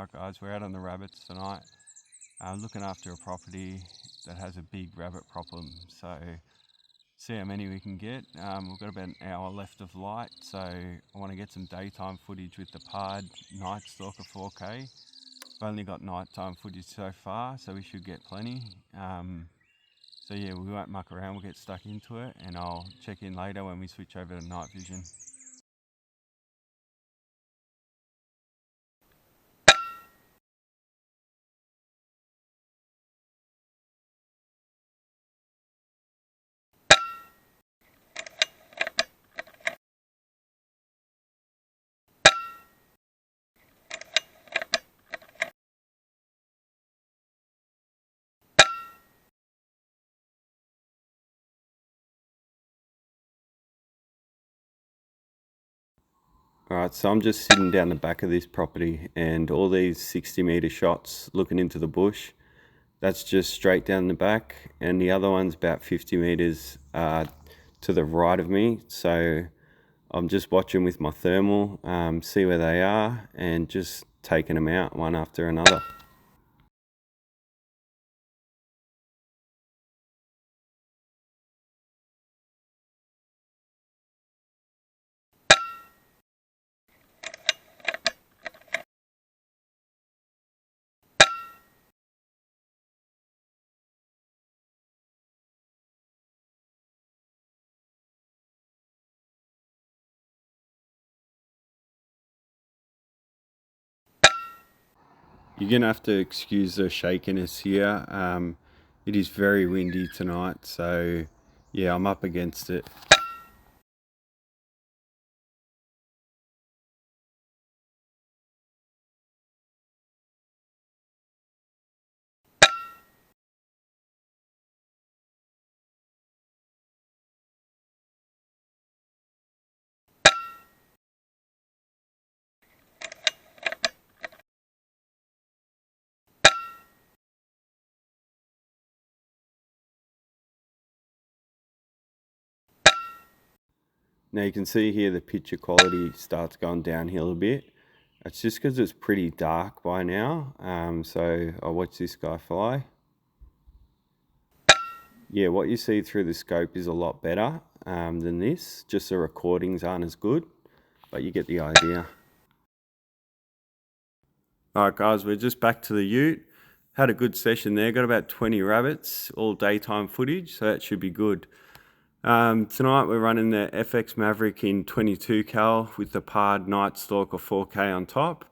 Alright guys, we're out on the rabbits tonight. Looking after a property that has a big rabbit problem, so see how many we can get. We've got about an hour left of light, so I want to get some daytime footage with the Bipod Nightstalker 4K. I've only got nighttime footage so far, so we should get plenty. So yeah, we won't muck around, we'll get stuck into it, and I'll check in later when we switch over to night vision. Alright, so I'm just sitting down the back of this property, and all these 60-metre shots looking into the bush, that's just straight down the back, and the other one's about 50 metres to the right of me. So I'm just watching with my thermal, see where they are, and just taking them out one after another. You're going to have to excuse the shakiness here. It is very windy tonight, so yeah, I'm up against it. Now you can see here the picture quality starts going downhill a bit. It's just because it's pretty dark by now. So I'll watch this guy fly. Yeah, what you see through the scope is a lot better than this. Just the recordings aren't as good, but you get the idea. Alright guys, we're just back to the ute. Had a good session there, got about 20 rabbits, all daytime footage, so that should be good. Tonight we're running the Fx Maverick in 22 cal with the Bipod Nightstalker 4K on top.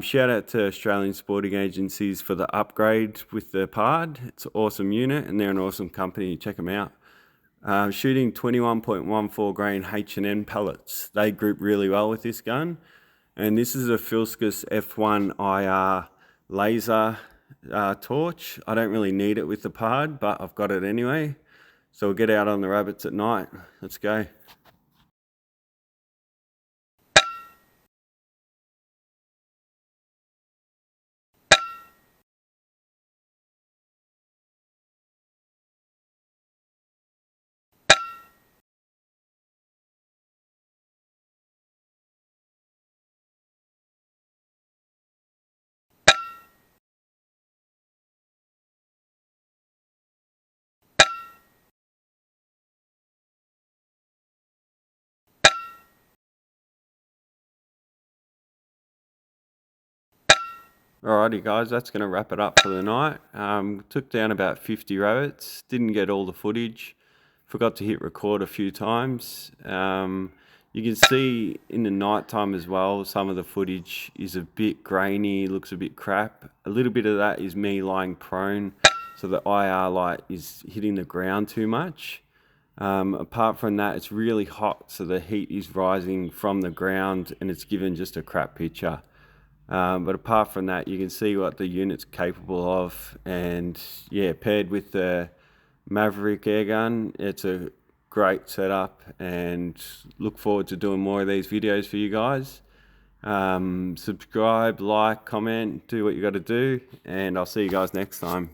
Shout out to Australian sporting agencies for the upgrade with the Bipod. It's an awesome unit and they're an awesome company. Check them out. Shooting 21.14 grain H&N pellets. They group really well with this gun. And this is a Fx F1 IR laser torch. I don't really need it with the Bipod, but I've got it anyway. So we'll get out on the rabbits at night. Let's go. Alrighty guys, that's going to wrap it up for the night. Took down about 50 rabbits, didn't get all the footage, forgot to hit record a few times. You can see in the night time as well, some of the footage is a bit grainy, looks a bit crap. A little bit of that is me lying prone, so the IR light is hitting the ground too much. Apart from that, it's really hot, so the heat is rising from the ground and it's given just a crap picture. But apart from that, you can see what the unit's capable of, and yeah, paired with the Maverick airgun, it's a great setup, and look forward to doing more of these videos for you guys. Subscribe, like, comment, do what you got to do, and I'll see you guys next time.